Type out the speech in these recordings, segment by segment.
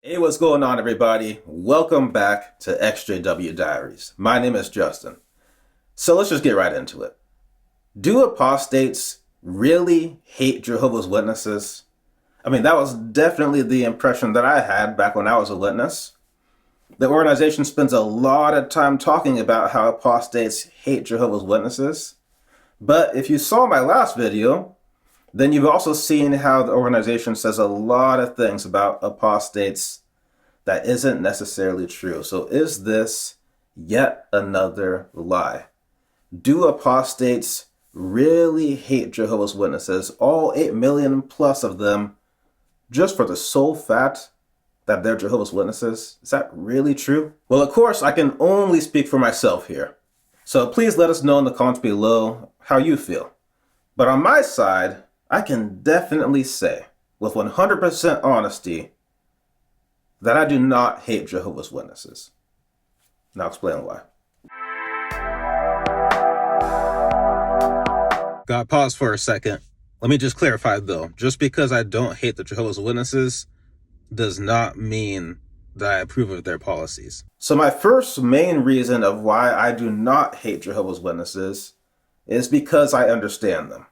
Hey, what's going on, everybody? Welcome back to XJW Diaries. My name is Justin. So let's just get right into it. Do apostates really hate Jehovah's Witnesses? I mean, that was definitely the impression that I had back when I was a witness. The organization spends a lot of time talking about how apostates hate Jehovah's Witnesses. But if you saw my last video, then you've also seen how the organization says a lot of things about apostates that isn't necessarily true. So is this yet another lie? Do apostates really hate Jehovah's Witnesses, all 8 million plus of them, just for the sole fact that they're Jehovah's Witnesses? Is that really true? Well, of course, I can only speak for myself here. So please let us know in the comments below how you feel. But on my side, I can definitely say with 100% honesty that I do not hate Jehovah's Witnesses. Now explain why. Got pause for a second. Let me just clarify though. Just because I don't hate the Jehovah's Witnesses does not mean that I approve of their policies. So my first main reason of why I do not hate Jehovah's Witnesses is because I understand them.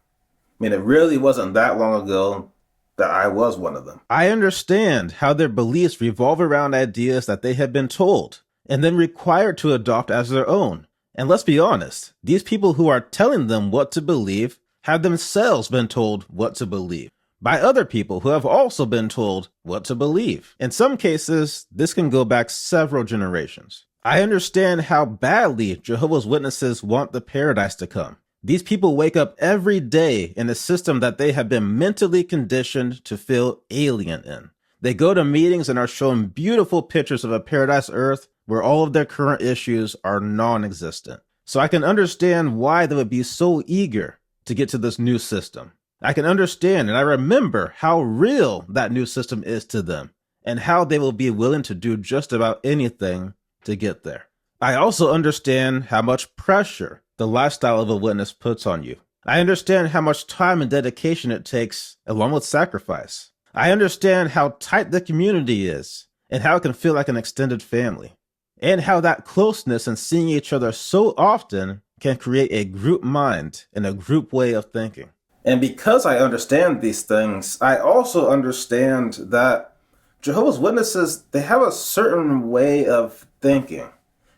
I mean, it really wasn't that long ago that I was one of them. I understand how their beliefs revolve around ideas that they have been told and then required to adopt as their own. And let's be honest, these people who are telling them what to believe have themselves been told what to believe by other people who have also been told what to believe. In some cases, this can go back several generations. I understand how badly Jehovah's Witnesses want the paradise to come. These people wake up every day in a system that they have been mentally conditioned to feel alien in. They go to meetings and are shown beautiful pictures of a paradise earth where all of their current issues are non-existent. So I can understand why they would be so eager to get to this new system. I can understand and I remember how real that new system is to them and how they will be willing to do just about anything to get there. I also understand how much pressure the lifestyle of a witness puts on you. I understand how much time and dedication it takes, along with sacrifice. I understand how tight the community is, and how it can feel like an extended family, and how that closeness and seeing each other so often can create a group mind and a group way of thinking. And because I understand these things, I also understand that Jehovah's Witnesses, they have a certain way of thinking.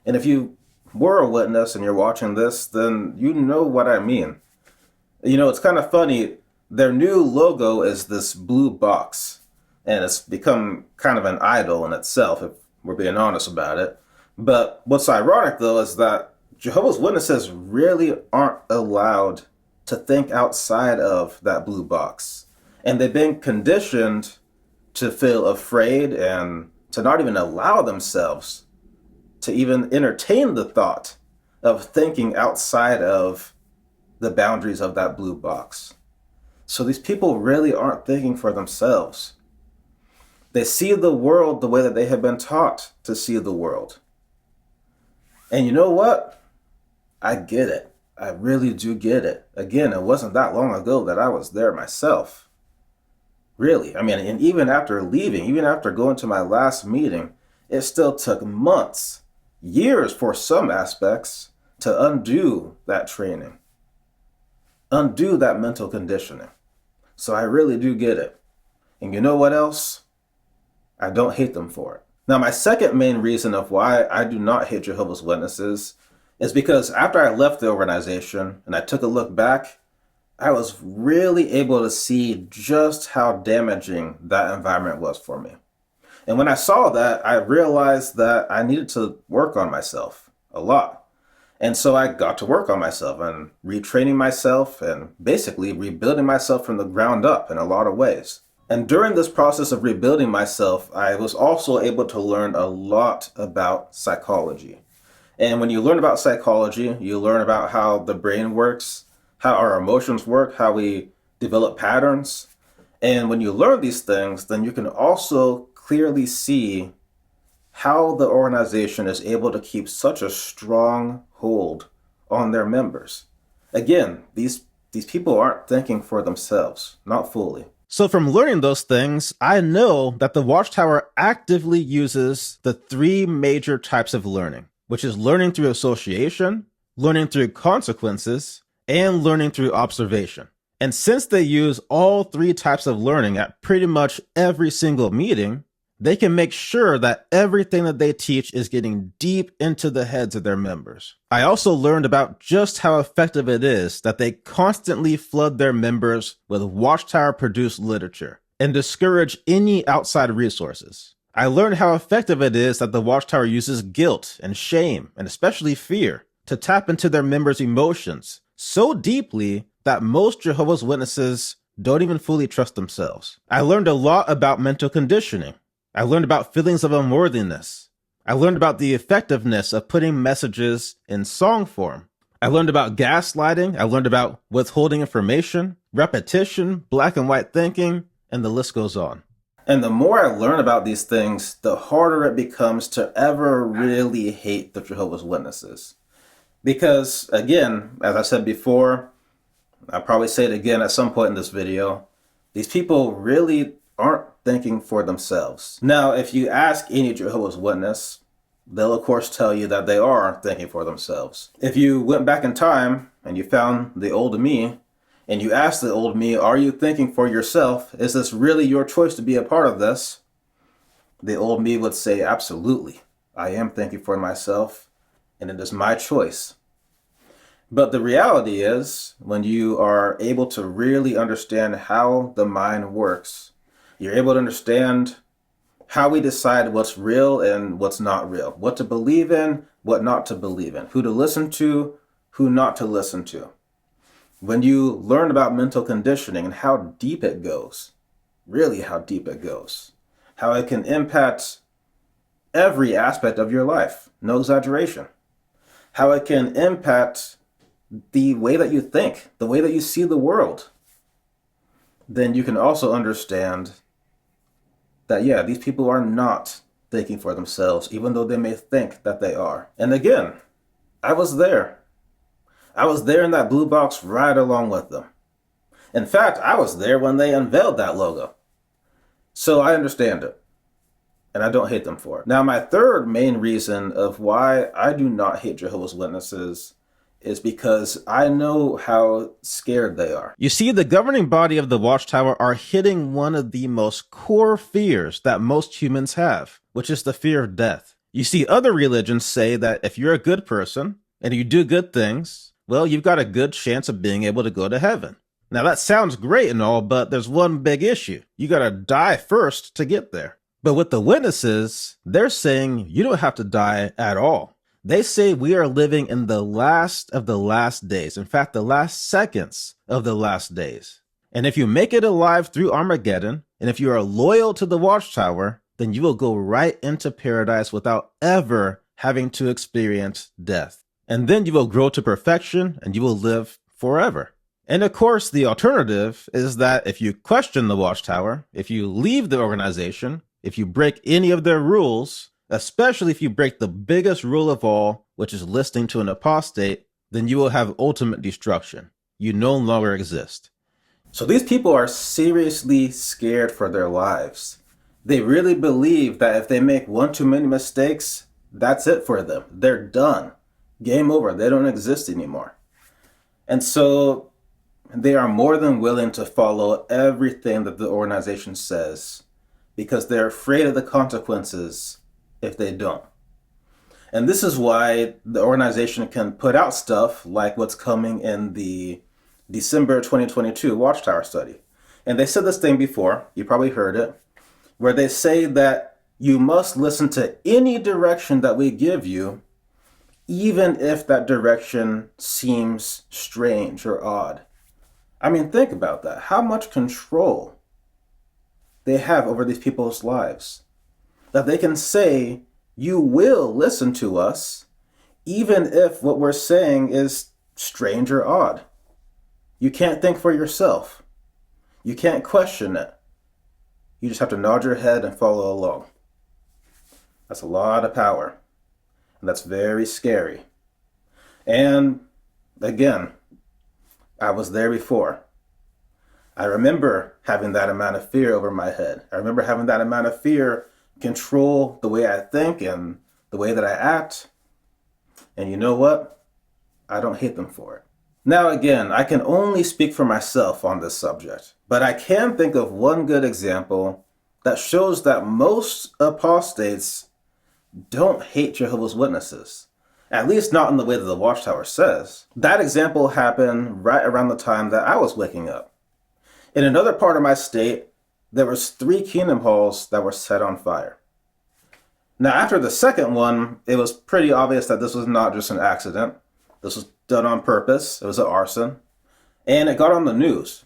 And if you were a witness and you're watching this, then you know what I mean. You know, it's kind of funny. Their new logo is this blue box, and it's become kind of an idol in itself, if we're being honest about it. But what's ironic, though, is that Jehovah's Witnesses really aren't allowed to think outside of that blue box. And they've been conditioned to feel afraid and to not even allow themselves to even entertain the thought of thinking outside of the boundaries of that blue box. So these people really aren't thinking for themselves. They see the world the way that they have been taught to see the world. And you know what? I get it. I really do get it. Again, it wasn't that long ago that I was there myself. Really. I mean, and even after leaving, even after going to my last meeting, it still took months, years for some aspects, to undo that training, undo that mental conditioning. So I really do get it. And you know what else? I don't hate them for it. Now, my second main reason of why I do not hate Jehovah's Witnesses is because after I left the organization and I took a look back, I was really able to see just how damaging that environment was for me. And when I saw that, I realized that I needed to work on myself a lot. And so I got to work on myself and retraining myself and basically rebuilding myself from the ground up in a lot of ways. And during this process of rebuilding myself, I was also able to learn a lot about psychology. And when you learn about psychology, you learn about how the brain works, how our emotions work, how we develop patterns. And when you learn these things, then you can also clearly see how the organization is able to keep such a strong hold on their members. Again, these people aren't thinking for themselves, not fully. So from learning those things, I know that the Watchtower actively uses the three major types of learning, which is learning through association, learning through consequences, and learning through observation. And since they use all three types of learning at pretty much every single meeting, they can make sure that everything that they teach is getting deep into the heads of their members. I also learned about just how effective it is that they constantly flood their members with Watchtower-produced literature and discourage any outside resources. I learned how effective it is that the Watchtower uses guilt and shame, and especially fear, to tap into their members' emotions so deeply that most Jehovah's Witnesses don't even fully trust themselves. I learned a lot about mental conditioning. I learned about feelings of unworthiness. I learned about the effectiveness of putting messages in song form. I learned about gaslighting. I learned about withholding information, repetition, black and white thinking, and the list goes on. And the more I learn about these things, the harder it becomes to ever really hate the Jehovah's Witnesses. Because, again, as I said before, I'll probably say it again at some point in this video, these people really aren't thinking for themselves. Now, if you ask any Jehovah's Witness, they'll of course tell you that they are thinking for themselves. If you went back in time and you found the old me, and you asked the old me, are you thinking for yourself? Is this really your choice to be a part of this? The old me would say, absolutely. I am thinking for myself, and it is my choice. But the reality is, when you are able to really understand how the mind works, you're able to understand how we decide what's real and what's not real, what to believe in, what not to believe in, who to listen to, who not to listen to. When you learn about mental conditioning and how deep it goes, really how deep it goes, how it can impact every aspect of your life, no exaggeration, how it can impact the way that you think, the way that you see the world, then you can also understand that, yeah, these people are not thinking for themselves, even though they may think that they are. And again, I was there. I was there in that blue box right along with them. In fact, I was there when they unveiled that logo. So I understand it. And I don't hate them for it. Now, my third main reason of why I do not hate Jehovah's Witnesses is because I know how scared they are. You see, the governing body of the Watchtower are hitting one of the most core fears that most humans have, which is the fear of death. You see, other religions say that if you're a good person and you do good things, well, you've got a good chance of being able to go to heaven. Now, that sounds great and all, but there's one big issue. You gotta die first to get there. But with the witnesses, they're saying you don't have to die at all. They say we are living in the last of the last days. In fact, the last seconds of the last days. And if you make it alive through Armageddon, and if you are loyal to the Watchtower, then you will go right into paradise without ever having to experience death. And then you will grow to perfection and you will live forever. And of course, the alternative is that if you question the Watchtower, if you leave the organization, if you break any of their rules, especially if you break the biggest rule of all, which is listening to an apostate, then you will have ultimate destruction. You no longer exist. So these people are seriously scared for their lives. They really believe that if they make one too many mistakes, that's it for them. They're done. Game over. They don't exist anymore. And so they are more than willing to follow everything that the organization says because they're afraid of the consequences if they don't. And this is why the organization can put out stuff like what's coming in the December 2022 Watchtower study. And they said this thing before, you probably heard it, where they say that you must listen to any direction that we give you, even if that direction seems strange or odd. I mean, think about that. How much control they have over these people's lives. That they can say, you will listen to us, even if what we're saying is strange or odd. You can't think for yourself. You can't question it. You just have to nod your head and follow along. That's a lot of power. And that's very scary. And again, I was there before. I remember having that amount of fear over my head. I remember having that amount of fear control the way I think and the way that I act. And you know what? I don't hate them for it. Now again, I can only speak for myself on this subject, but I can think of one good example that shows that most apostates don't hate Jehovah's Witnesses. At least not in the way that the Watchtower says. That example happened right around the time that I was waking up. In another part of my state, there was 3 kingdom halls that were set on fire. Now after the second one, it was pretty obvious that this was not just an accident. This was done on purpose. It was an arson. And it got on the news.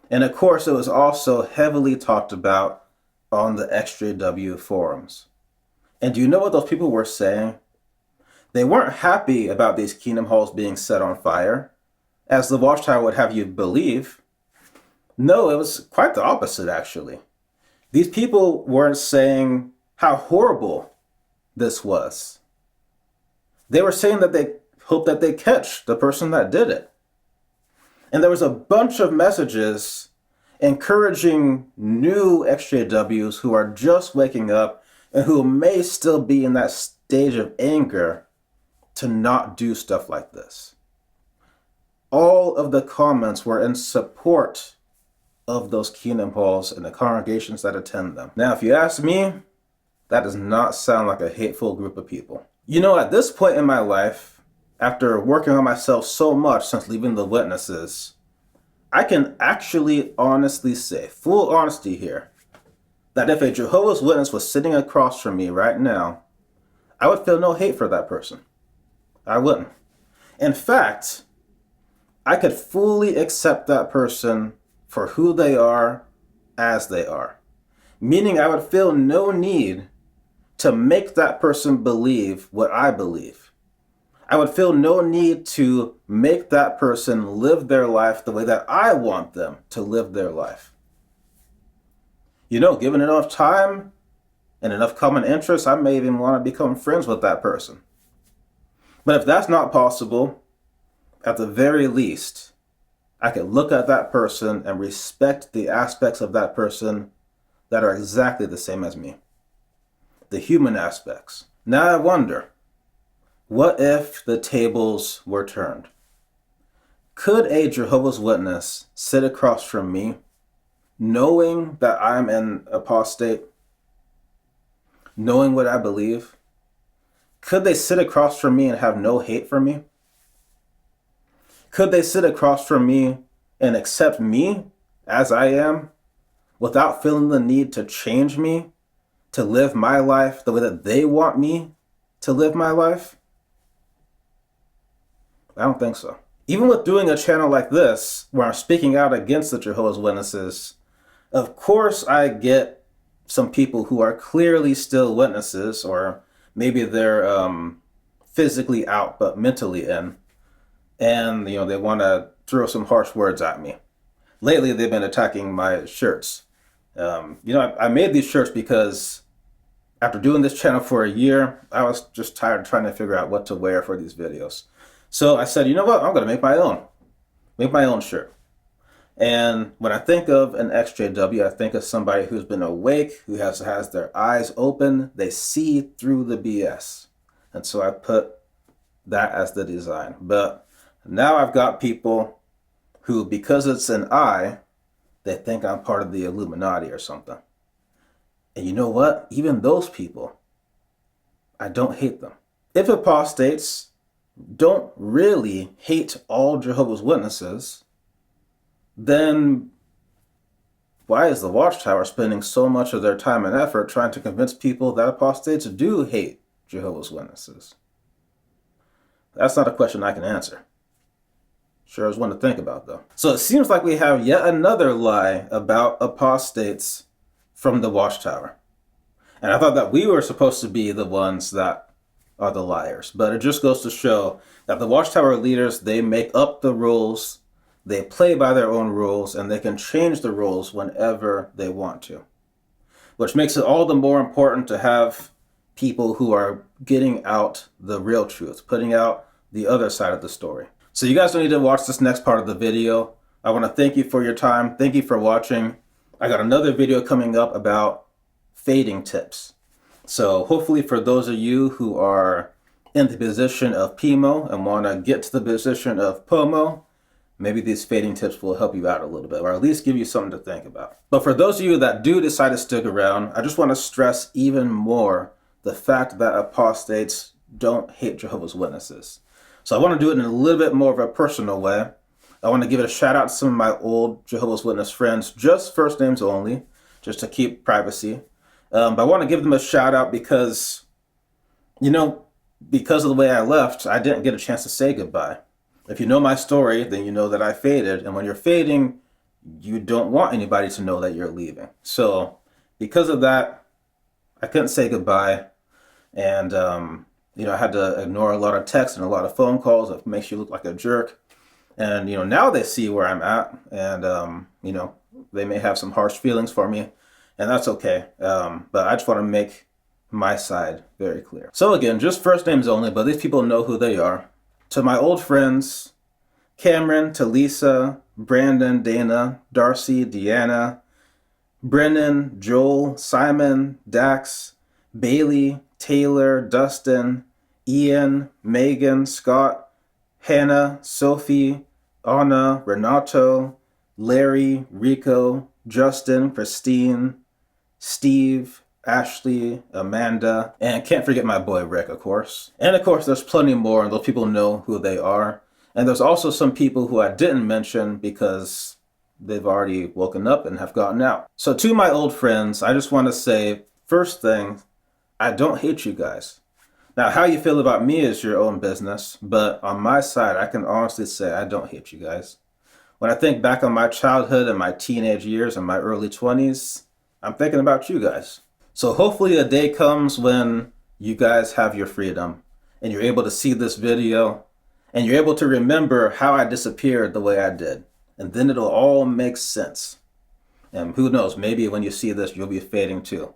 And of course, it was also heavily talked about on the EXJW forums. And do you know what those people were saying? They weren't happy about these kingdom halls being set on fire, as the Watchtower would have you believe. No, it was quite the opposite, actually. These people weren't saying how horrible this was. They were saying that they hoped that they catch the person that did it. And there was a bunch of messages encouraging new XJWs who are just waking up and who may still be in that stage of anger to not do stuff like this. All of the comments were in support of those kingdom halls and the congregations that attend them. Now, if you ask me, that does not sound like a hateful group of people. You know, at this point in my life, after working on myself so much since leaving the Witnesses, I can actually honestly say, full honesty here, that if a Jehovah's Witness was sitting across from me right now, I would feel no hate for that person. I wouldn't. In fact, I could fully accept that person for who they are as they are. Meaning I would feel no need to make that person believe what I believe. I would feel no need to make that person live their life the way that I want them to live their life. You know, given enough time and enough common interests, I may even want to become friends with that person. But if that's not possible, at the very least, I could look at that person and respect the aspects of that person that are exactly the same as me. The human aspects. Now I wonder, what if the tables were turned? Could a Jehovah's Witness sit across from me, knowing that I'm an apostate, knowing what I believe? Could they sit across from me and have no hate for me? Could they sit across from me and accept me as I am without feeling the need to change me, to live my life the way that they want me to live my life? I don't think so. Even with doing a channel like this, where I'm speaking out against the Jehovah's Witnesses, of course I get some people who are clearly still witnesses, or maybe they're physically out but mentally in, and you know, they want to throw some harsh words at me. Lately, they've been attacking my shirts. I made these shirts because after doing this channel for a year, I was just tired of trying to figure out what to wear for these videos. So I said, you know what, I'm going to make my own shirt. And when I think of an XJW, I think of somebody who's been awake, who has their eyes open, they see through the BS. And so I put that as the design. But now I've got people who, because it's an I, they think I'm part of the Illuminati or something. And you know what? Even those people, I don't hate them. If apostates don't really hate all Jehovah's Witnesses, then why is the Watchtower spending so much of their time and effort trying to convince people that apostates do hate Jehovah's Witnesses? That's not a question I can answer. Sure is one to think about, though. So it seems like we have yet another lie about apostates from the Watchtower. And I thought that we were supposed to be the ones that are the liars. But it just goes to show that the Watchtower leaders, they make up the rules, they play by their own rules, and they can change the rules whenever they want to. Which makes it all the more important to have people who are getting out the real truth, putting out the other side of the story. So you guys don't need to watch this next part of the video. I want to thank you for your time. Thank you for watching. I got another video coming up about fading tips. So hopefully for those of you who are in the position of PMO and want to get to the position of POMO, maybe these fading tips will help you out a little bit, or at least give you something to think about. But for those of you that do decide to stick around, I just want to stress even more the fact that apostates don't hate Jehovah's Witnesses. So I want to do it in a little bit more of a personal way. I want to give it a shout out to some of my old Jehovah's Witness friends, just first names only, just to keep privacy. But I want to give them a shout out because, because of the way I left, I didn't get a chance to say goodbye. If you know my story, then you know that I faded. And when you're fading, you don't want anybody to know that you're leaving. So because of that, I couldn't say goodbye. And, I had to ignore a lot of texts and a lot of phone calls. It makes you look like a jerk. And, now they see where I'm at. And, they may have some harsh feelings for me. And that's okay. But I just want to make my side very clear. So again, just first names only, but these people know who they are. To my old friends, Cameron, Talisa, Brandon, Dana, Darcy, Deanna, Brennan, Joel, Simon, Dax, Bailey, Taylor, Dustin, Ian, Megan, Scott, Hannah, Sophie, Anna, Renato, Larry, Rico, Justin, Christine, Steve, Ashley, Amanda, and can't forget my boy Rick, of course. And of course, there's plenty more, and those people know who they are. And there's also some people who I didn't mention because they've already woken up and have gotten out. So to my old friends, I just want to say, first thing, I don't hate you guys. Now, how you feel about me is your own business, but on my side, I can honestly say I don't hate you guys. When I think back on my childhood and my teenage years and my early 20s, I'm thinking about you guys. So hopefully a day comes when you guys have your freedom and you're able to see this video and you're able to remember how I disappeared the way I did. And then it'll all make sense. And who knows, maybe when you see this, you'll be fading too.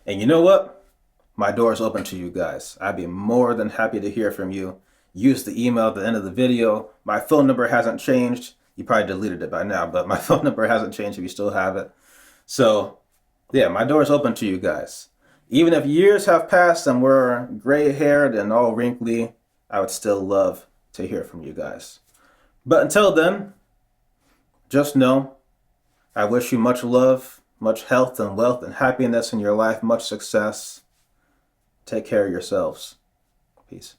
And you know what? My door is open to you guys. I'd be more than happy to hear from you. Use the email at the end of the video. My phone number hasn't changed. You probably deleted it by now, but my phone number hasn't changed if you still have it. So yeah, my door is open to you guys. Even if years have passed and we're gray-haired and all wrinkly, I would still love to hear from you guys. But until then, just know, I wish you much love, much health and wealth and happiness in your life, much success. Take care of yourselves. Peace.